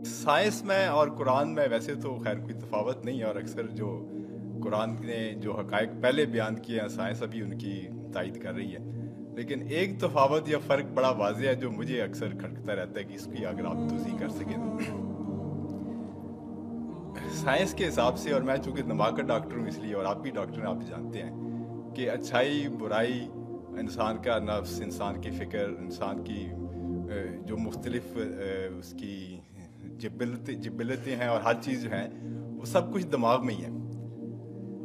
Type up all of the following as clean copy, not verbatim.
Science میں اور قرآن میں ویسے تو خیر کوئی تفاوت نہیں ہے، اور اکثر جو قرآن نے جو حقائق پہلے بیان کیے ہیں سائنس ابھی ان کی تائید کر رہی ہے، لیکن ایک تفاوت یا فرق بڑا واضح ہے جو مجھے اکثر کھٹکتا رہتا ہے کہ اس کی اگر آپ توضیح کر سکیں تو سائنس کے حساب سے، اور میں چونکہ دماغ کا ڈاکٹر ہوں اس لیے، اور آپ بھی ڈاکٹر ہیں، آپ جانتے ہیں کہ اچھائی برائی، انسان کا نفس، انسان کی فکر، انسان کی جو مختلف اس کی جبلتیں ہیں اور ہر چیز جو ہیں وہ سب کچھ دماغ میں ہی ہے،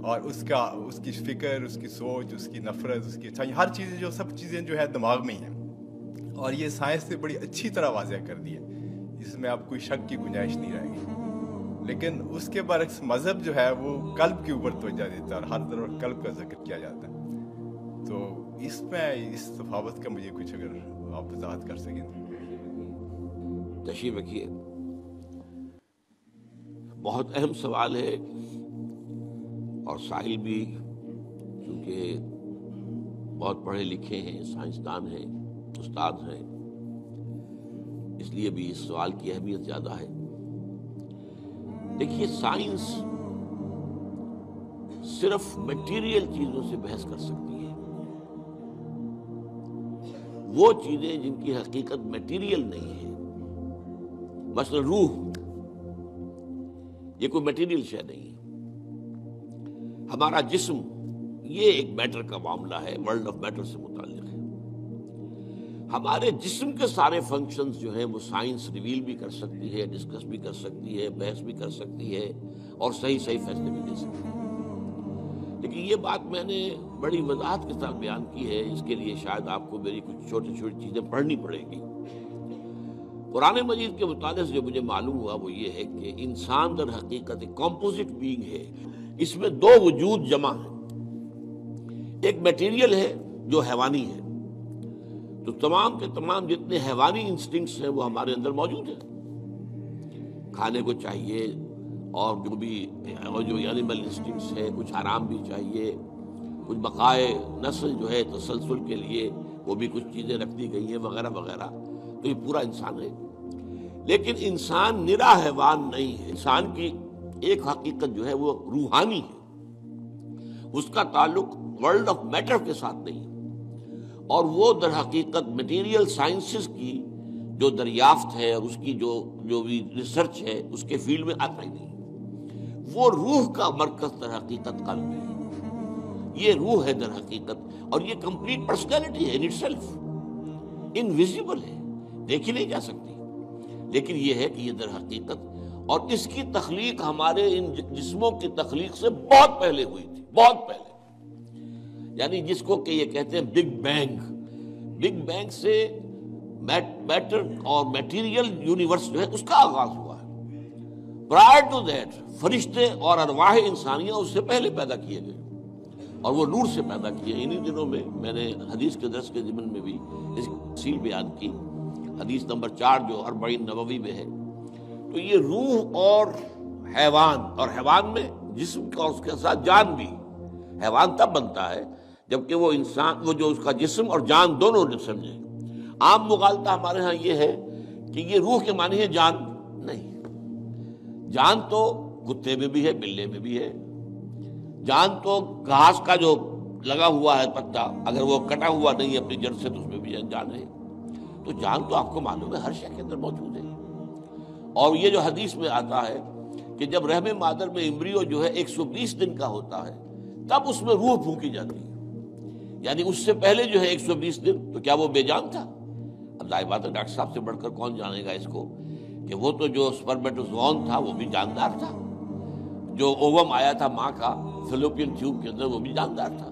اور اس کی فکر، اس کی سوچ، اس کی نفرت، اس کی اچھائی، ہر چیز جو سب چیزیں جو ہے دماغ میں ہی ہیں، اور یہ سائنس نے بڑی اچھی طرح واضح کر دی ہے، اس میں اب کوئی شک کی گنجائش نہیں رہے گی۔ لیکن اس کے برعکس مذہب جو ہے وہ قلب کے اوپر توجہ دیتا ہے اور ہر طرف قلب کا ذکر کیا جاتا ہے، تو اس میں اس تفاوت کا مجھے کچھ اگر آپ وضاحت کر سکیں تو۔ تشریف رکھیے، بہت اہم سوال ہے، اور سائل بھی چونکہ بہت پڑھے لکھے ہیں، سائنسدان ہیں، استاد ہیں، اس لیے بھی اس سوال کی اہمیت زیادہ ہے۔ دیکھیے، سائنس صرف میٹیریل چیزوں سے بحث کر سکتی ہے، وہ چیزیں جن کی حقیقت میٹیریل نہیں ہے، مثلا روح، یہ کوئی میٹیریل شے نہیں ہے۔ ہمارا جسم، یہ ایک میٹر کا معاملہ ہے، ورلڈ آف میٹر سے متعلق ہے۔ ہمارے جسم کے سارے فنکشنز جو ہیں وہ سائنس ریویل بھی کر سکتی ہے، ڈسکس بھی کر سکتی ہے، بحث بھی کر سکتی ہے، اور صحیح فیصلے بھی دے سکتی ہے۔ لیکن یہ بات میں نے بڑی وضاحت کے ساتھ بیان کی ہے، اس کے لیے شاید آپ کو میری کچھ چھوٹی چھوٹی چیزیں پڑھنی پڑے گی۔ قرآن مجید کے مطالعے سے جو مجھے معلوم ہوا وہ یہ ہے کہ انسان در حقیقت ایک کمپوزٹ بینگ ہے، اس میں دو وجود جمع ہیں، ایک میٹیریل ہے جو حیوانی ہے، تو تمام کے تمام جتنے حیوانی انسٹنکٹس ہیں وہ ہمارے اندر موجود ہیں، کھانے کو چاہیے، اور جو اینیمل انسٹنکٹس ہے، کچھ آرام بھی چاہیے، کچھ بقائے نسل جو ہے تسلسل کے لیے وہ بھی کچھ چیزیں رکھ دی گئی ہیں وغیرہ وغیرہ، تو یہ پورا انسان ہے۔ لیکن انسان نرا حیوان نہیں ہے، انسان کی ایک حقیقت جو ہے وہ روحانی ہے، اس کا تعلق ورلڈ آف میٹر کے ساتھ نہیں ہے، اور وہ در حقیقت میٹیریل سائنسز کی جو دریافت ہے اور اس کی جو بھی ریسرچ ہے اس کے فیلڈ میں آتا ہی نہیں۔ وہ روح کا مرکز در حقیقت قلب ہے، یہ روح ہے در حقیقت، اور یہ کمپلیٹ پرسنالٹی ہے ان اٹ سیلف، انویزیبل ہے، دیکھی نہیں جا سکتی، لیکن یہ ہے کہ یہ در حقیقت، اور اس کی تخلیق ہمارے ان جسموں کی تخلیق سے بہت پہلے ہوئی تھی، بہت پہلے، یعنی جس کو کہ یہ کہتے ہیں بگ بینگ، بگ بینگ سے میٹر اور میٹیریل یونیورس جو ہے اس کا آغاز ہوا ہے۔ پرائر ٹو دیٹ فرشتے اور ارواح انسانیہ اس سے پہلے پیدا کیے گئے، اور وہ نور سے پیدا کیے۔ انہی دنوں میں نے حدیث کے درس کے ضمن میں بھی اس کی تفصیل بیان کی، حدیث نمبر 4 جو 40 نبوی میں ہے۔ تو یہ روح اور حیوان میں جسم کا اور اس کے ساتھ جان بھی، حیوان تب بنتا ہے جبکہ وہ انسان، وہ جو اس کا جسم اور جان دونوں سمجھے۔ عام مغالطہ ہمارے ہاں یہ ہے کہ یہ روح کے معنی ہے جان، نہیں، جان تو کتے میں بھی ہے، بلے میں بھی ہے، جان تو گھاس کا جو لگا ہوا ہے پتا، اگر وہ کٹا ہوا نہیں ہے اپنی جڑ سے تو اس میں بھی جان ہے، تو جان تو آپ کو معلوم ہے ہر شے کے اندر موجود ہے۔ اور یہ جو حدیث میں آتا ہے کہ جب رحم مادر میں امبریو جو ہے 120 دن کا ہوتا ہے تب اس میں روح پھونکی جاتی ہے، یعنی اس سے پہلے جو ہے 120 دن تو کیا وہ بے جان تھا؟ اب ظاہر بات ہے ڈاکٹر صاحب سے بڑھ کر کون جانے گا اس کو کہ وہ تو جو سپرمیٹوزوون تھا وہ بھی جاندار تھا، جو اووم آیا تھا ماں کا فیلوپین ٹیوب کے اندر وہ بھی جاندار تھا،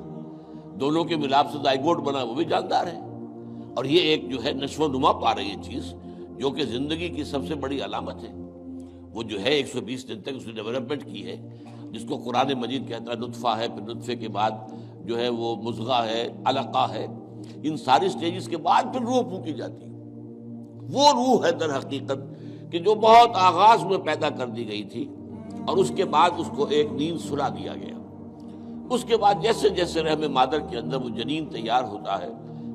دونوں کے ملاپ سے زائگوٹ بنا وہ بھی جاندار ہے، اور یہ ایک جو ہے نشو و نما پا رہی ہے چیز جو کہ زندگی کی سب سے بڑی علامت ہے۔ وہ جو ہے 120 دن تک اس نے ڈیولپمنٹ کی ہے، جس کو قرآن مجید کہتا ہے نطفہ ہے، پھر نطفے کے بعد جو ہے وہ مضغہ ہے، علقہ ہے، ان ساری سٹیجز کے بعد پھر روح پھونکی جاتی ہے۔ وہ روح ہے در حقیقت کہ جو بہت آغاز میں پیدا کر دی گئی تھی، اور اس کے بعد اس کو ایک نیند سلا دیا گیا۔ اس کے بعد جیسے جیسے رحم مادر کے اندر وہ جنین تیار ہوتا ہے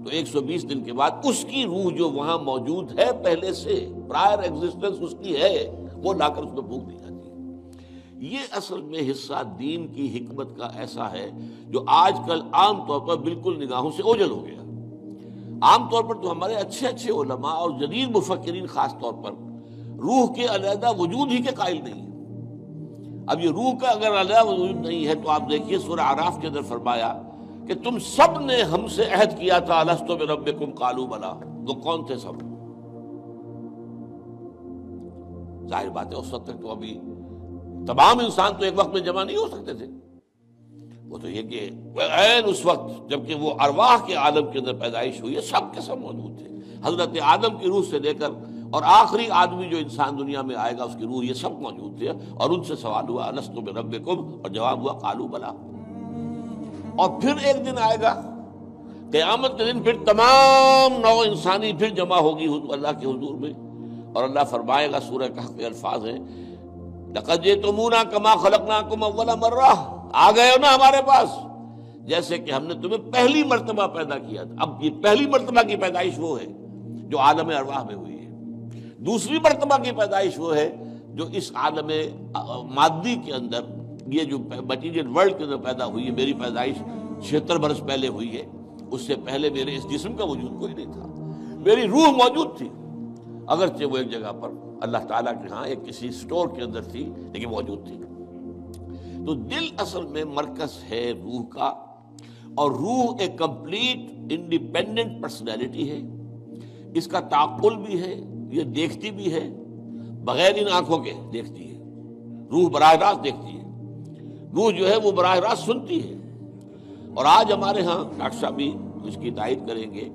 تو 120 دن کے بعد اس کی روح جو وہاں موجود ہے پہلے سے، پرائر ایگزسٹنس اس کی ہے، وہ لا کر اس میں پھونک دی جاتی ہے۔ یہ اصل میں حصہ دین کی حکمت کا ایسا ہے جو آج کل عام طور پر بالکل نگاہوں سے اوجھل ہو گیا۔ عام طور پر تو ہمارے اچھے اچھے علماء اور جدید مفکرین خاص طور پر روح کے علیحدہ وجود ہی کے قائل نہیں ہیں۔ اب یہ روح کا اگر علیحدہ وجود نہیں ہے تو آپ دیکھیے سورہ اعراف کے اندر فرمایا کہ تم سب نے ہم سے عہد کیا تھا الستو بربکم قالوا بلی، وہ کون تھے سب؟ ظاہر بات ہے اس وقت تک تو ابھی تمام انسان تو ایک وقت میں جمع نہیں ہو سکتے تھے، وہ تو یہ کہ عین اس وقت جبکہ وہ ارواح کے عالم کے اندر پیدائش ہوئی ہے سب کے سب موجود تھے، حضرت آدم کی روح سے لے کر اور آخری آدمی جو انسان دنیا میں آئے گا اس کی روح، یہ سب موجود تھے، اور ان سے سوال ہوا الستو بربکم، اور جواب ہوا قالوا بلی۔ اور پھر ایک دن آئے گا قیامت کے دن، پھر تمام نوع انسانی پھر جمع ہوگی اللہ کے حضور میں، اور اللہ فرمائے گا، سورہ کہف کے الفاظ ہیں لقد جئتمونا کما خلقناکم اول مرہ، آ گئے ہو نا ہمارے پاس جیسے کہ ہم نے تمہیں پہلی مرتبہ پیدا کیا تھا۔ اب یہ پہلی مرتبہ کی پیدائش وہ ہے جو عالم ارواح میں ہوئی ہے، دوسری مرتبہ کی پیدائش وہ ہے جو اس عالم مادی کے اندر، یہ جو مٹیریل ورلڈ کے اندر پیدا ہوئی ہے۔ میری پیدائش 76 برس پہلے ہوئی ہے، اس سے پہلے میرے اس جسم کا وجود کوئی نہیں تھا، میری روح موجود تھی، اگرچہ وہ ایک جگہ پر اللہ تعالیٰ کے ہاں ایک کسی سٹور کے اندر تھی لیکن موجود تھی۔ تو دل اصل میں مرکز ہے روح کا، اور روح ایک کمپلیٹ انڈیپینڈنٹ پرسنالٹی ہے، اس کا تعقل بھی ہے، یہ دیکھتی بھی ہے بغیر ان آنکھوں کے، دیکھتی ہے، روح براہ راست دیکھتی ہے، روح جو ہے وہ براہ راست سنتی ہے۔ اور آج ہمارے ہاں ڈاکٹر صاحب بھی اس کی تائید کریں گے،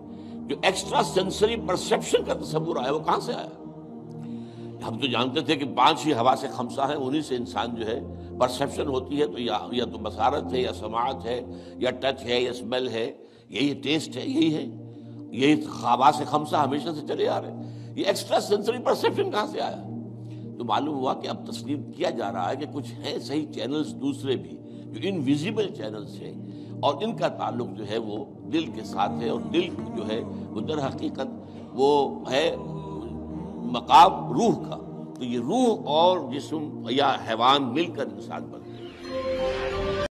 جو ایکسٹرا سینسری پرسیپشن کا تصور آیا وہ کہاں سے آیا؟ ہم تو جانتے تھے کہ 5 ہی حواس خمسہ ہیں، انہی سے انسان جو ہے پرسیپشن ہوتی ہے، تو یا تو بصارت ہے یا سماعت ہے یا ٹچ ہے یا اسمیل ہے، یہی ٹیسٹ ہے، یہی حواس خمسہ ہمیشہ سے چلے آ رہے ہیں۔ یہ ایکسٹرا سینسری پرسیپشن کہاں سے آیا؟ تو معلوم ہوا کہ اب تسلیم کیا جا رہا ہے کہ کچھ ہیں صحیح چینلز دوسرے بھی جو انویزیبل چینلز ہیں، اور ان کا تعلق جو ہے وہ دل کے ساتھ ہے، اور دل جو ہے وہ در حقیقت وہ ہے مقام روح کا۔ تو یہ روح اور جسم یا حیوان مل کر انسان بنا۔